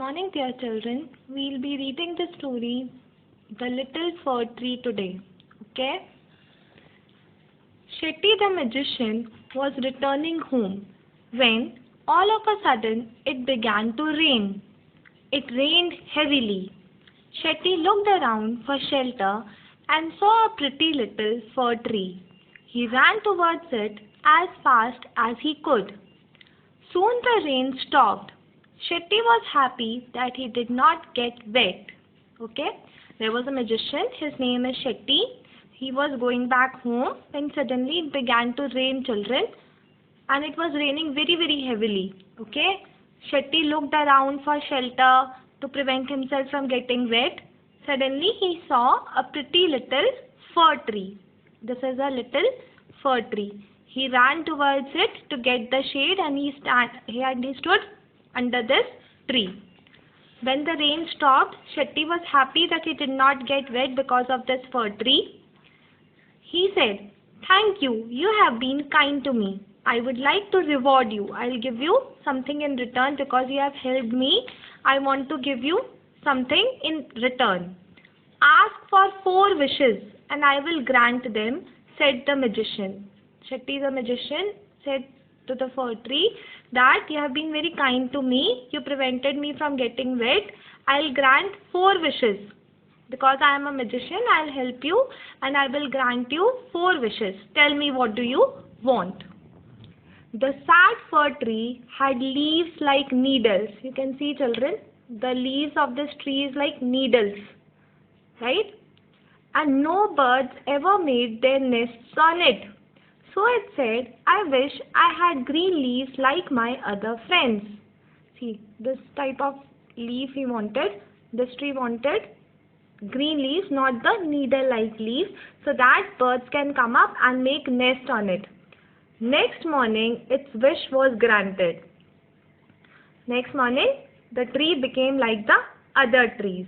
Morning, dear children. We'll be reading the story The Little Fir Tree today. Okay? Shetty the magician was returning home when all of a sudden it began to rain. It rained heavily. Shetty looked around for shelter and saw a pretty little fir tree. He ran towards it as fast as he could. Soon the rain stopped. Shetty was happy that he did not get wet. Okay, there was a magician. His name is Shetty. He was going back home when suddenly it began to rain, children, and it was raining very, very heavily. Okay, Shetty looked around for shelter to prevent himself from getting wet. Suddenly he saw a pretty little fir tree. This is a little fir tree. He ran towards it to get the shade, and he stood under this tree. When the rain stopped, Shetty was happy that he did not get wet because of this fir tree. He said, "Thank you, you have been kind to me. I would like to reward you. I'll give you something in return because you have helped me. I want to give you something in return. Ask for 4 wishes and I will grant them," said the magician. Shetty the magician said to the fir tree that you have been very kind to me. You prevented me from getting wet. I'll grant 4 wishes. Because I am a magician, I'll help you and I will grant you 4 wishes. Tell me, what do you want? The sad fir tree had leaves like needles. You can see, children, the leaves of this tree is like needles, right? And no birds ever made their nests on it. So it said, "I wish I had green leaves like my other friends." See, this type of leaf he wanted. This tree wanted green leaves, not the needle-like leaves, so that birds can come up and make nest on it. Next morning, its wish was granted. Next morning, the tree became like the other trees.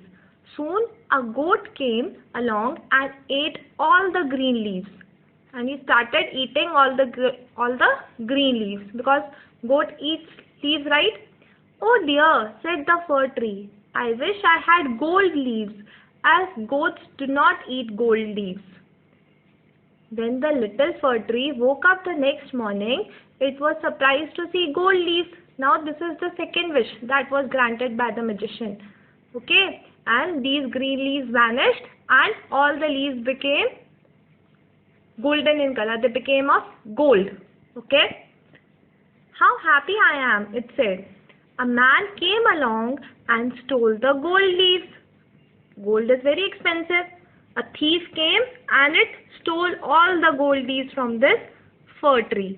Soon, a goat came along and ate all the green leaves. And he started eating all the green leaves because goat eats leaves, right? "Oh dear," said the fir tree, "I wish I had gold leaves, as goats do not eat gold leaves." When the little fir tree woke up the next morning, it was surprised to see gold leaves. Now this is the second wish that was granted by the magician. Okay, and these green leaves vanished and all the leaves became golden in color. They became of gold. Okay. "How happy I am," it said. "A man came along and stole the gold leaves." Gold is very expensive. A thief came and it stole all the gold leaves from this fir tree.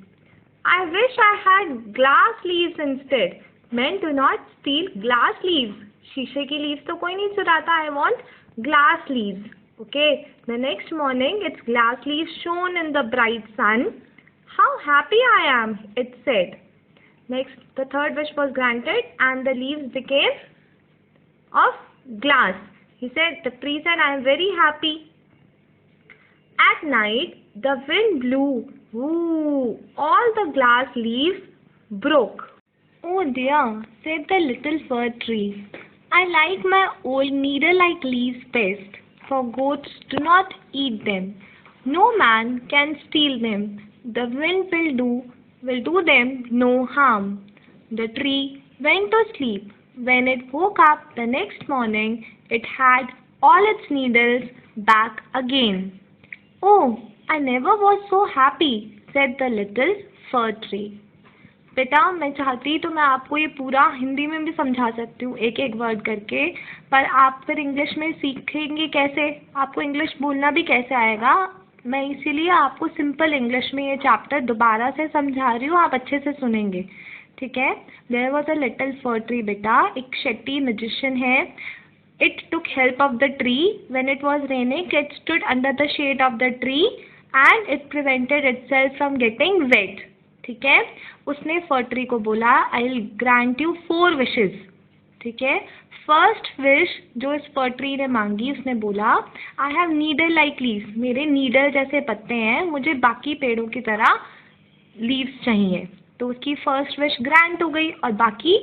"I wish I had glass leaves instead." Men do not steal glass leaves. शीशे की leaves तो कोई नहीं चुराता. I want glass leaves. Okay, the next morning its glass leaves shone in the bright sun. "How happy I am," it said. Next, the third wish was granted and the leaves became of glass. The tree said, "I am very happy." At night, the wind blew. Ooh, all the glass leaves broke. "Oh dear," said the little fir tree. "I like my old needle-like leaves best, for goats do not eat them. No man can steal them. The wind will do them no harm." The tree went to sleep. When it woke up the next morning, it had all its needles back again. "Oh, I never was so happy," said the little fir tree. बेटा, मैं चाहती तो मैं आपको ये पूरा हिंदी में भी समझा सकती हूँ एक एक वर्ड करके, पर आप फिर इंग्लिश में सीखेंगे कैसे? आपको इंग्लिश बोलना भी कैसे आएगा? मैं इसीलिए आपको सिंपल इंग्लिश में ये चैप्टर दोबारा से समझा रही हूँ, आप अच्छे से सुनेंगे, ठीक है? There was a little fir tree बेटा. एक शेट्टी मैजिशियन है. It took help of the tree. When it was raining, it stood under the shade of the tree and it prevented itself from getting wet. ठीक है, उसने fir tree को बोला, "I will grant you 4 wishes." ठीक है, first wish जो इस फर tree ने मांगी, उसने बोला, "I have needle like leaves." मेरे नीडल जैसे पत्ते हैं, मुझे बाकी पेड़ों की तरह लीव्स चाहिए. तो उसकी फर्स्ट विश ग्रांट हो गई और बाकी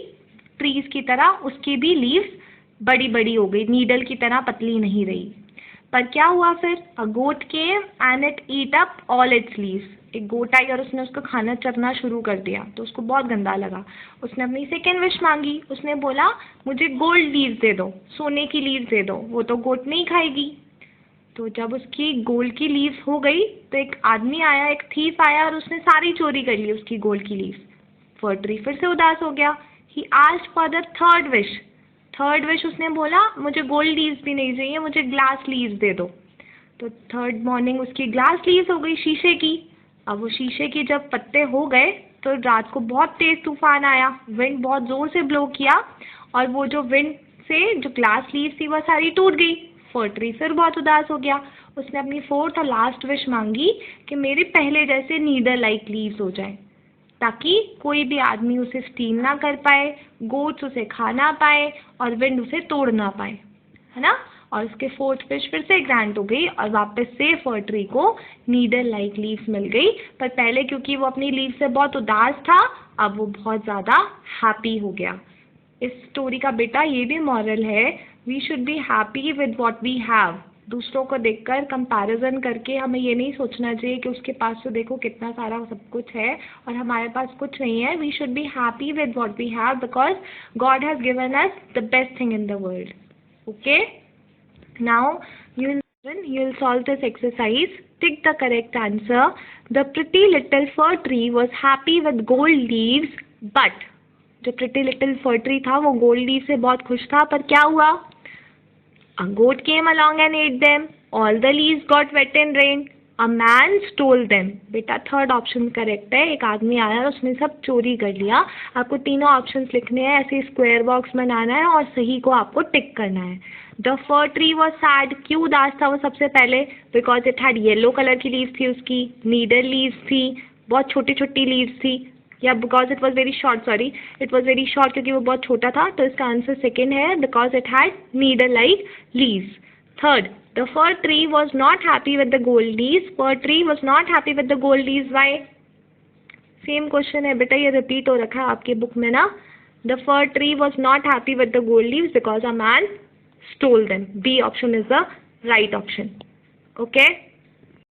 ट्रीज की तरह उसकी भी लीव्स बड़ी बड़ी हो गई, नीडल की तरह पतली नहीं रही। पर क्या हुआ फिर? A goat came and it eat up all its leaves. एक गोट आई और उसने उसको खाना चरना शुरू कर दिया, तो उसको बहुत गंदा लगा। उसने अपनी सेकेंड विश मांगी, उसने बोला मुझे गोल्ड लीव्स दे दो, सोने की लीव्स दे दो। वो तो गोट नहीं खाएगी। तो जब उसकी गोल्ड की लीव्स हो गई तो एक आदमी आया, एक थीफ आया और उसने सारी चोरी कर ली उसकी गोल्ड की लीव्स। फर ट्री फिर से उदास हो गया। He asked for the third wish उसने बोला मुझे गोल्ड लीव्स भी नहीं चाहिए, मुझे ग्लास लीव्स दे दो। तो थर्ड मॉर्निंग उसकी ग्लास लीव्स हो गई, शीशे की। अब वो शीशे की जब पत्ते हो गए तो रात को बहुत तेज तूफान आया, विंड बहुत जोर से ब्लो किया और वो जो विंड से जो ग्लास लीव्स थी वह सारी टूट गई। फर ट्री फिर बहुत उदास हो गया। उसने अपनी फोर्थ और लास्ट विश मांगी कि मेरे पहले जैसे नीडल लाइक लीव्स हो जाए, ताकि कोई भी आदमी उसे स्टील ना कर पाए, गोट्स उसे खा ना पाए और विंड उसे तोड़ ना पाए, है ना। और उसके फोर्थ विश फिर से ग्रांट हो गई और वापस से फर ट्री को नीडल लाइक लीव्स मिल गई। पर पहले क्योंकि वो अपनी लीव से बहुत उदास था, अब वो बहुत ज़्यादा हैप्पी हो गया। इस स्टोरी का बेटा ये भी मॉरल है, we should be happy with what we have. दूसरों को देखकर कंपैरिजन करके हमें ये नहीं सोचना चाहिए कि उसके पास तो देखो कितना सारा सब कुछ है और हमारे पास कुछ नहीं है। We should be happy with what we have because God has given us the best thing in the world. Okay, now you will solve this exercise. Tick the correct answer. The pretty little fir tree was happy with gold leaves, but जो pretty little fir tree था वो gold leaf से बहुत खुश था, पर क्या हुआ? A goat came along and ate them. All the leaves got wet in rain. A man stole them. बेटा थर्ड ऑप्शन करेक्ट है, एक आदमी आया और उसने सब चोरी कर लिया। आपको तीनों ऑप्शंस लिखने हैं, ऐसे स्क्वायर बॉक्स बनाना है और सही को आपको टिक करना है। The fir tree was sad, क्यों उदास था वो? सबसे पहले because it had yellow colour की लीव्स थी, उसकी नीडल लीव्स थी, बहुत छोटी छोटी लीव्स थी, या because it was very short, sorry it was very short क्योंकि वो बहुत छोटा था। तो इसका आंसर सेकेंड है, because it had needle like leaves. Third, the fir tree was not happy with the gold leaves. Fir tree was not happy with the gold leaves, why? Same question है बेटा, ये repeat हो रखा है आपके book में ना। The fir tree was not happy with the gold leaves because a man stole them. B option is the right option. Okay.